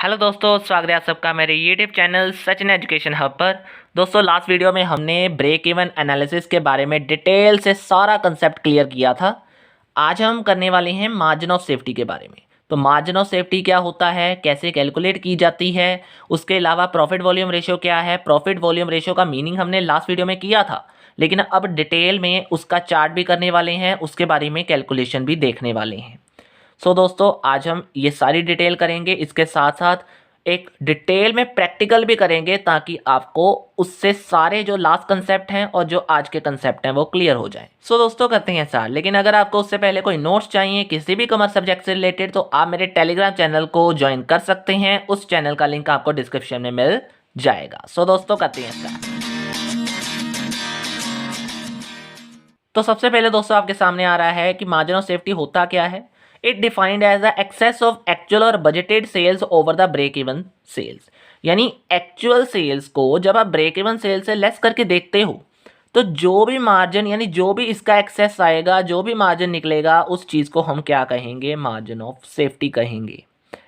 Hello दोस्तों, स्वागत है आप सबका मेरे YouTube channel Sachin education hub पर। दोस्तों, लास्ट वीडियो में हमने ब्रेक इवन एनालिसिस के बारे में डिटेल से सारा कंसेप्ट क्लियर किया था। आज हम करने वाले हैं मार्जिन ऑफ सेफ्टी के बारे में। तो मार्जिन ऑफ सेफ्टी क्या होता है, कैसे कैलकुलेट की जाती है, उसके अलावा प्रॉफिट वॉल्यूम रेशियो क्या है। प्रॉफिट वॉल्यूम रेशियो का मीनिंग हमने लास्ट वीडियो में किया था, लेकिन अब डिटेल में उसका चार्ट भी करने वाले हैं, उसके बारे में कैलकुलेशन भी देखने वाले हैं। दोस्तों, आज हम ये सारी डिटेल करेंगे, इसके साथ साथ एक डिटेल में प्रैक्टिकल भी करेंगे ताकि आपको उससे सारे जो लास्ट कंसेप्ट हैं और जो आज के कंसेप्ट हैं वो क्लियर हो जाए। दोस्तों, करते हैं स्टार्ट। लेकिन अगर आपको उससे पहले कोई नोट्स चाहिए किसी भी कॉमर्स सब्जेक्ट से रिलेटेड, तो आप मेरे टेलीग्राम चैनल को ज्वाइन कर सकते हैं। उस चैनल का लिंक आपको डिस्क्रिप्शन में मिल जाएगा। दोस्तों, करते हैं स्टार्ट। तो सबसे पहले दोस्तों आपके सामने आ रहा है कि मार्जिन ऑफ सेफ्टी होता क्या है। It defined as the excess of actual और budgeted sales over the break even sales. यानी एक्चुअल सेल्स को जब आप ब्रेक इवन सेल से लेस करके देखते हो, तो जो भी मार्जिन यानी जो भी इसका एक्सेस आएगा, जो भी मार्जिन निकलेगा, उस चीज़ को हम क्या कहेंगे, मार्जिन ऑफ सेफ्टी कहेंगे।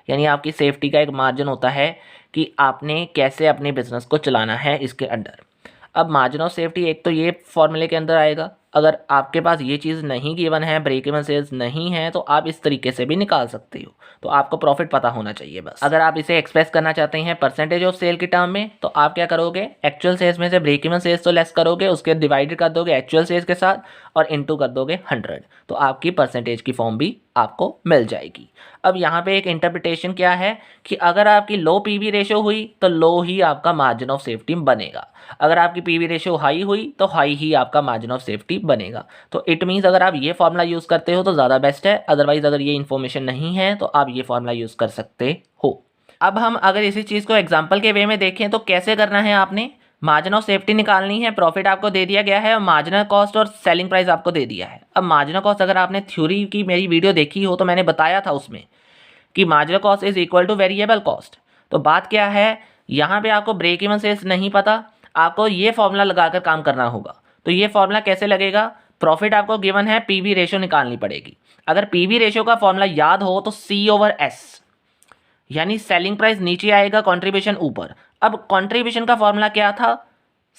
यानी आपकी सेफ्टी का एक मार्जिन होता है कि आपने कैसे अपने बिजनेस को चलाना है इसके अंडर। अब मार्जिन ऑफ सेफ्टी एक तो ये फॉर्मूले के अंदर आएगा। अगर आपके पास ये चीज़ नहीं गिवन है, ब्रेक इवन सेल्स नहीं है, तो आप इस तरीके से भी निकाल सकते हो। तो आपको प्रॉफिट पता होना चाहिए बस। अगर आप इसे एक्सप्रेस करना चाहते हैं परसेंटेज ऑफ सेल की टर्म में, तो आप क्या करोगे, एक्चुअल सेल्स में से ब्रेक इवन सेल्स तो लेस करोगे, उसके डिवाइडेड कर दोगे एक्चुअल सेल्स के साथ और इनटू कर दोगे 100, तो आपकी परसेंटेज की फॉर्म भी आपको मिल जाएगी। अब यहाँ पे एक इंटरप्रिटेशन क्या है कि अगर आपकी लो पीवी रेशो हुई तो लो ही आपका मार्जिन ऑफ सेफ्टी बनेगा, अगर आपकी पीवी रेशियो हाई हुई तो हाई ही आपका मार्जिन ऑफ सेफ्टी बनेगा। तो इट मीन्स अगर आप ये फॉर्मूला यूज़ करते हो तो ज़्यादा बेस्ट है, अदरवाइज अगर ये इन्फॉर्मेशन नहीं है तो आप ये फॉर्मूला यूज़ कर सकते हो। अब हम अगर इसी चीज़ को एग्जाम्पल के वे में देखें तो कैसे करना है, आपने मार्जिन ऑफ सेफ्टी निकालनी है, प्रॉफिट आपको दे दिया गया है और मार्जिनल कॉस्ट और सेलिंग प्राइस आपको दे दिया है। अब मार्जिनल कॉस्ट अगर आपने थ्योरी की मेरी वीडियो देखी हो तो मैंने बताया था उसमें कि marginal cost is equal two variable cost. तो बात क्या है, यहाँ पे आपको ब्रेक इवन सेल्स नहीं पता, आपको ये फॉर्मूला लगाकर काम करना होगा। तो ये फॉर्मूला कैसे लगेगा, प्रॉफिट आपको गिवन है, पीवी रेशियो निकालनी पड़ेगी। अगर पीवी रेशियो का फॉर्मूला याद हो तो C/S, यानी सेलिंग प्राइस नीचे आएगा, कंट्रीब्यूशन ऊपर। अब कंट्रीब्यूशन का फॉर्मूला क्या था,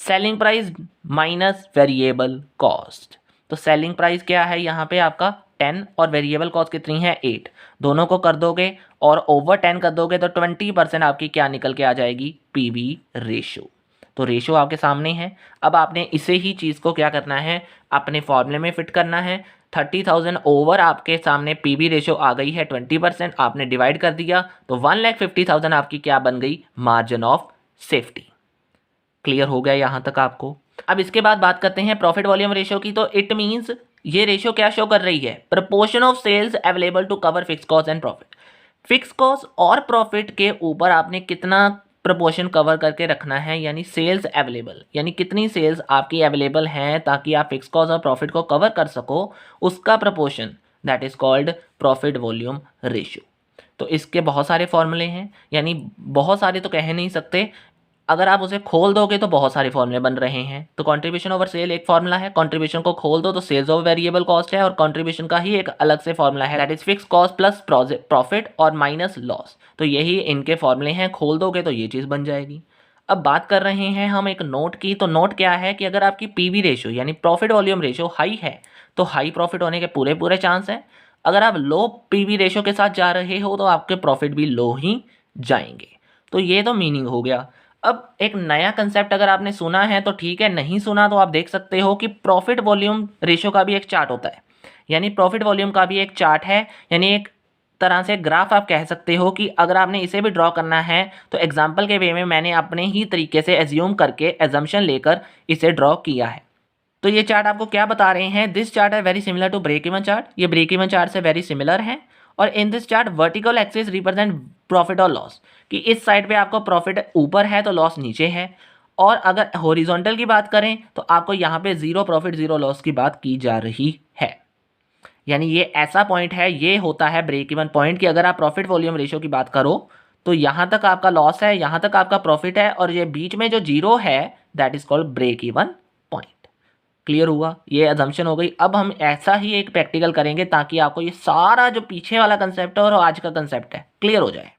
selling price minus variable cost. तो सेलिंग प्राइस क्या है यहाँ पे आपका 10 और वेरिएबल कॉस्ट कितनी है 8, दोनों को कर दोगे और ओवर 10 कर दोगे तो 20% आपकी क्या निकल के आ जाएगी, पीवी रेशो। तो रेशो आपके सामने है। अब आपने इसे ही चीज़ को क्या करना है, अपने फॉर्मूले में फिट करना है। 30,000 ओवर आपके सामने पीवी रेशो आ गई है 20%, आपने डिवाइड कर दिया तो 1,50,000 आपकी क्या बन गई, मार्जिन ऑफ सेफ्टी। क्लियर हो गया यहाँ तक आपको। अब इसके बाद बात करते हैं प्रॉफिट वॉल्यूम रेशियो की। तो इट मींस ये रेशियो क्या शो कर रही है, proportion of sales available to cover fix cost and profit. Fix cost और प्रॉफिट के ऊपर आपने कितना प्रपोर्शन कवर करके रखना है, यानी सेल्स अवेलेबल, यानी कितनी सेल्स आपकी अवेलेबल हैं ताकि आप फिक्स कॉस्ट और प्रॉफिट को कवर कर सको, उसका proportion, that is called profit volume ratio. तो इसके बहुत सारे फॉर्मूले हैं, यानी बहुत सारे तो कह नहीं सकते, अगर आप उसे खोल दोगे तो बहुत सारे फॉर्मूले बन रहे हैं। तो कंट्रीब्यूशन ओवर सेल एक फॉर्मूला है, कंट्रीब्यूशन को खोल दो तो सेल्स ओवर वेरिएबल कॉस्ट है, और कंट्रीब्यूशन का ही एक अलग से फॉर्मूला है, that is fix cost plus profit और माइनस लॉस। तो यही इनके फॉर्मूले हैं, खोल दोगे तो ये चीज़ बन जाएगी। अब बात कर रहे हैं हम एक नोट की। तो नोट क्या है कि अगर आपकी पीवी रेशियो यानी प्रॉफिट वॉल्यूम रेशियो हाई है तो हाई प्रॉफिट होने के पूरे पूरे चांस हैं। अगर आप लो पीवी रेशियो के साथ जा रहे हो तो आपके प्रॉफिट भी लो ही जाएंगे। तो ये तो मीनिंग हो गया। अब एक नया कंसेप्ट अगर आपने सुना है तो ठीक है, नहीं सुना तो आप देख सकते हो कि प्रॉफिट वॉल्यूम रेशियो का भी एक चार्ट होता है, यानी प्रॉफिट वॉल्यूम का भी एक चार्ट है, यानी एक तरह से ग्राफ आप कह सकते हो कि अगर आपने इसे भी ड्रॉ करना है तो एग्जाम्पल के वे में मैंने अपने ही तरीके से एज्यूम करके एजम्पशन लेकर इसे ड्रॉ किया है। तो ये चार्ट आपको क्या बता रहे हैं, दिस चार्ट है very similar to break even chart. ये ब्रेक इवन चार्ट से वेरी सिमिलर है। और in this chart vertical axis represent profit और लॉस, कि इस साइड पे आपको प्रॉफिट ऊपर है तो लॉस नीचे है, और अगर हॉरिजॉन्टल की बात करें तो आपको यहाँ पे जीरो प्रॉफिट जीरो लॉस की बात की जा रही है। यानी ये ऐसा पॉइंट है, ये होता है ब्रेक इवन पॉइंट, कि अगर आप प्रॉफिट वॉल्यूम रेशियो की बात करो तो यहाँ तक आपका लॉस है, यहाँ तक आपका प्रॉफिट है, और ये बीच में जो जीरो है that is called break even point. Clear हुआ, ये अजम्पशन हो गई। अब हम ऐसा ही एक प्रैक्टिकल करेंगे ताकि आपको ये सारा जो पीछे वाला कंसेप्ट है और आज का कंसेप्ट है क्लियर हो जाए।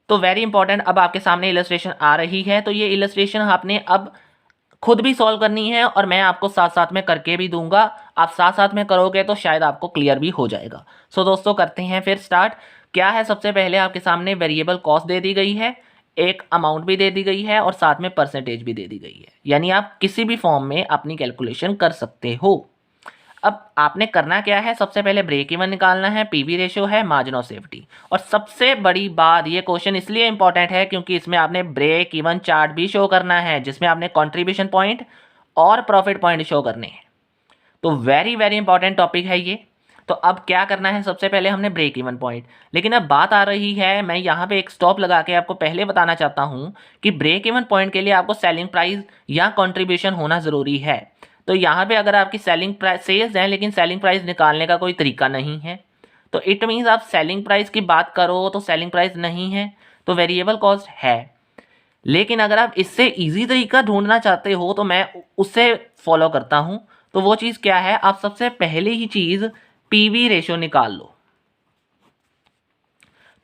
तो वेरी इंपॉर्टेंट, अब आपके सामने इलस्ट्रेशन आ रही है, तो ये इलस्ट्रेशन आपने अब खुद भी सॉल्व करनी है और मैं आपको साथ साथ में करके भी दूंगा। आप साथ साथ में करोगे तो शायद आपको क्लियर भी हो जाएगा। सो दोस्तों करते हैं फिर स्टार्ट। क्या है, सबसे पहले आपके सामने वेरिएबल कॉस्ट दे दी गई है, एक अमाउंट भी दे दी गई है और साथ में परसेंटेज भी दे दी गई है, यानी आप किसी भी फॉर्म में अपनी कैलकुलेशन कर सकते हो। अब आपने करना क्या है, सबसे पहले ब्रेक इवन निकालना है, पीवी रेशियो है, मार्जिन ऑफ सेफ्टी। और सबसे बड़ी बात, ये क्वेश्चन इसलिए इंपॉर्टेंट है क्योंकि इसमें आपने ब्रेक इवन चार्ट भी शो करना है, जिसमें आपने कंट्रीब्यूशन पॉइंट और प्रॉफिट पॉइंट शो करने हैं। तो वेरी वेरी इंपॉर्टेंट टॉपिक है ये। तो अब क्या करना है, सबसे पहले हमने ब्रेक इवन पॉइंट, लेकिन अब बात आ रही है, मैं यहाँ पे एक स्टॉप लगा के आपको पहले बताना चाहता हूँ कि ब्रेक इवन पॉइंट के लिए आपको सेलिंग प्राइस या कंट्रीब्यूशन होना ज़रूरी है। तो यहाँ पे अगर आपकी सेलिंग प्राइस सेल्स है लेकिन सेलिंग प्राइस निकालने का कोई तरीका नहीं है, तो इट मीन्स आप सेलिंग प्राइस की बात करो तो सेलिंग प्राइस नहीं है, तो वेरिएबल कॉस्ट है। लेकिन अगर आप इससे इजी तरीका ढूंढना चाहते हो तो मैं उससे फॉलो करता हूँ। तो वो चीज़ क्या है, आप सबसे पहले ही चीज़ पीवी रेशियो निकाल लो।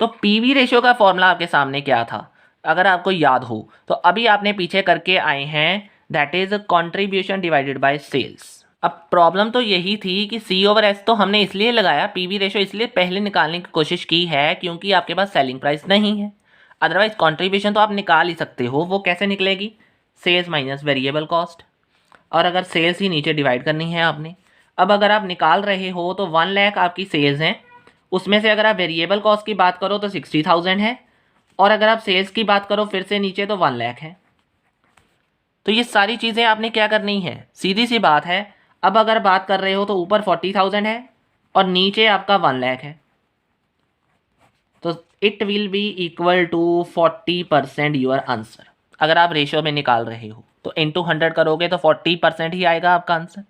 तो पीवी रेशियो का फॉर्मूला आपके सामने क्या था, अगर आपको याद हो तो अभी आपने पीछे करके आए हैं, that is contribution divided by sales. अब प्रॉब्लम तो यही थी कि C/S तो हमने इसलिए लगाया, पीवी रेशियो इसलिए पहले निकालने की कोशिश की है क्योंकि आपके पास सेलिंग प्राइस नहीं है। अदरवाइज कंट्रीब्यूशन तो आप निकाल ही सकते हो, वो कैसे निकलेगी, सेल्स माइनस वेरिएबल कॉस्ट। और अगर सेल्स ही नीचे डिवाइड करनी है आपने। अब अगर आप निकाल रहे हो तो 1 लाख आपकी सेल्स हैं, उसमें से अगर आप वेरिएबल कॉस्ट की बात करो तो 60,000 है, और अगर आप सेल्स की बात करो फिर से नीचे तो 1 लाख है। तो ये सारी चीज़ें आपने क्या करनी है, सीधी सी बात है। अब अगर बात कर रहे हो तो ऊपर 40,000 है और नीचे आपका 1 लाख है, तो it will be equal to 40% your answer. अगर आप रेशियो में निकाल रहे हो तो इंटू 100 करोगे तो 40% ही आएगा आपका आंसर।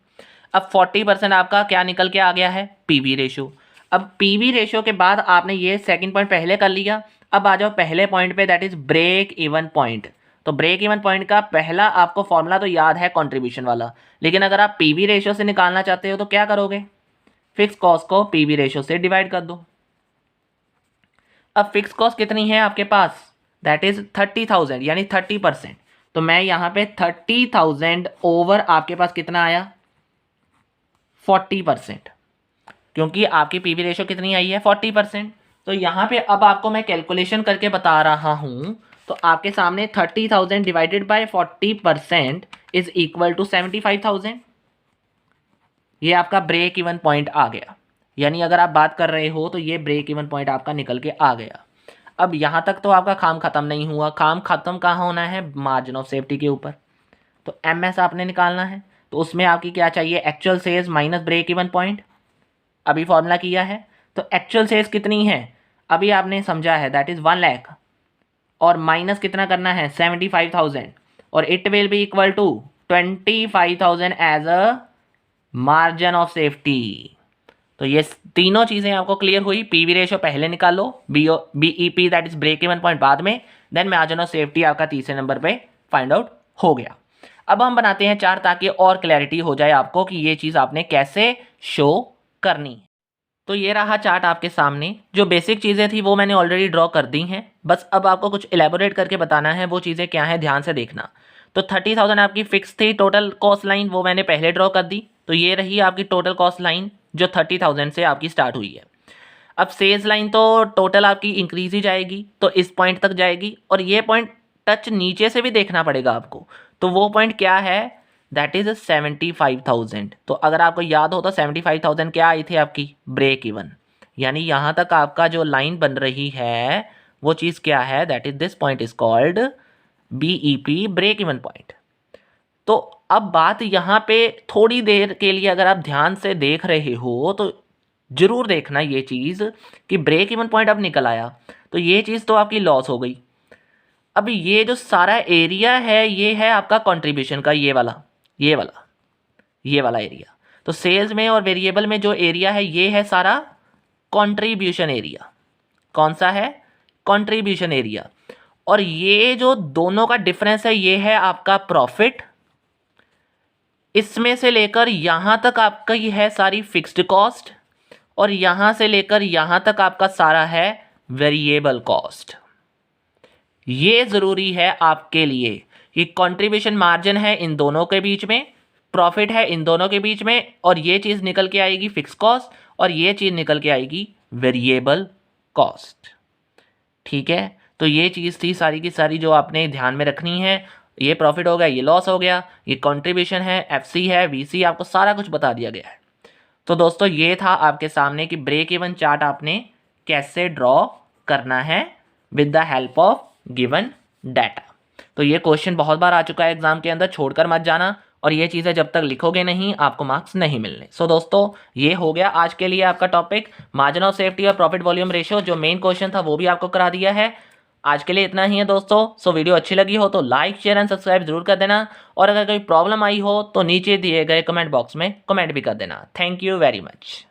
अब 40% आपका क्या निकल के आ गया है, पीवी रेशियो। अब पीवी रेशियो के बाद आपने ये सेकंड पॉइंट पहले कर लिया, अब आ जाओ पहले पॉइंट पे, that is break even point. तो ब्रेक इवन पॉइंट का पहला आपको फॉर्मूला तो याद है कंट्रीब्यूशन वाला, लेकिन अगर आप पीवी रेशियो से निकालना चाहते हो तो क्या करोगे, फिक्स कॉस्ट को पीवी रेशियो से डिवाइड कर दो। अब फिक्स कॉस्ट कितनी है आपके पास, दैट इज 30,000 यानी 30%। तो मैं यहाँ पे 30,000 ओवर आपके पास कितना आया, 40%, क्योंकि आपकी पीवी रेशियो कितनी आई है, 40%। तो यहाँ पे अब आपको मैं कैलकुलेशन करके बता रहा हूँ, तो आपके सामने 30,000 divided by 40% is equal to 75,000। ये आपका ब्रेक इवन पॉइंट आ गया, यानी अगर आप बात कर रहे हो तो ये ब्रेक इवन पॉइंट आपका निकल के आ गया। अब यहाँ तक तो आपका काम खत्म नहीं हुआ, काम खत्म कहाँ होना है, मार्जिन ऑफ सेफ्टी के ऊपर। तो MS आपने निकालना है, तो उसमें आपकी क्या चाहिए, actual sales minus break even point. अभी फॉर्मूला किया है, तो एक्चुअल सेल्स कितनी है, अभी आपने समझा है, दैट इज 1 लाख, और माइनस कितना करना है, 75,000, और it will be equal to 25,000 as a margin of safety. तो ये तीनों चीज़ें आपको क्लियर हुई। पीवी रेशियो पहले निकाल लो, BEP that is break even point बाद में, देन मार्जिन ऑफ सेफ्टी आपका तीसरे नंबर पे फाइंड आउट हो गया। अब हम बनाते हैं चार्ट ताकि और क्लैरिटी हो जाए आपको कि ये चीज़ आपने कैसे शो करनी है। तो ये रहा चार्ट आपके सामने, जो बेसिक चीज़ें थी वो मैंने ऑलरेडी ड्रॉ कर दी हैं, बस अब आपको कुछ एलेबोरेट करके बताना है, वो चीज़ें क्या हैं ध्यान से देखना। तो 30,000 आपकी फिक्स थी टोटल कॉस्ट लाइन, वो मैंने पहले ड्रॉ कर दी, तो ये रही आपकी टोटल कॉस्ट लाइन जो 30,000 से आपकी स्टार्ट हुई है। अब सेल्स लाइन तो टोटल आपकी इंक्रीज ही जाएगी, तो इस पॉइंट तक जाएगी, और ये पॉइंट टच नीचे से भी देखना पड़ेगा आपको, तो वो पॉइंट क्या है, दैट इज 75,000। तो अगर आपको याद हो तो 75,000 क्या आई थी आपकी, ब्रेक इवन, यानी यहाँ तक आपका जो लाइन बन रही है वो चीज़ क्या है, that is this point is called BEP, break even point. तो अब बात यहाँ पे थोड़ी देर के लिए अगर आप ध्यान से देख रहे हो तो जरूर देखना ये चीज़ कि ब्रेक इवन पॉइंट अब निकल आया, तो ये चीज़ तो आपकी लॉस हो गई। अब ये जो सारा एरिया है ये है आपका कंट्रीब्यूशन का, ये वाला एरिया। तो सेल्स में और वेरिएबल में जो एरिया है ये है सारा कंट्रीब्यूशन एरिया। कौन सा है, कंट्रीब्यूशन एरिया। और ये जो दोनों का डिफरेंस है ये है आपका प्रॉफिट। इसमें से लेकर यहाँ तक आपका ये है सारी फिक्स्ड कॉस्ट, और यहाँ से लेकर यहाँ तक आपका सारा है वेरिएबल कॉस्ट। ये ज़रूरी है आपके लिए कि कंट्रीब्यूशन मार्जिन है इन दोनों के बीच में, प्रॉफिट है इन दोनों के बीच में, और ये चीज़ निकल के आएगी फिक्स कॉस्ट और ये चीज़ निकल के आएगी वेरिएबल कॉस्ट। ठीक है, तो ये चीज़ थी सारी की सारी जो आपने ध्यान में रखनी है। ये प्रॉफिट हो गया, ये लॉस हो गया, ये कंट्रीब्यूशन है, एफसी है, वीसी, आपको सारा कुछ बता दिया गया है। तो दोस्तों ये था आपके सामने कि ब्रेक इवन चार्ट आपने कैसे ड्रॉ करना है with the help of given data. तो ये क्वेश्चन बहुत बार आ चुका है एग्जाम के अंदर, छोड़कर मत जाना, और ये चीज़ें जब तक लिखोगे नहीं आपको मार्क्स नहीं मिलने। सो दोस्तों ये हो गया आज के लिए आपका टॉपिक मार्जिन ऑफ सेफ्टी और प्रॉफिट वॉल्यूम रेशियो। जो मेन क्वेश्चन था वो भी आपको करा दिया है। आज के लिए इतना ही है दोस्तों। सो वीडियो अच्छी लगी हो तो लाइक शेयर एंड सब्सक्राइब जरूर कर देना, और अगर कोई प्रॉब्लम आई हो तो नीचे दिए गए कमेंट बॉक्स में कमेंट भी कर देना। Thank you very much.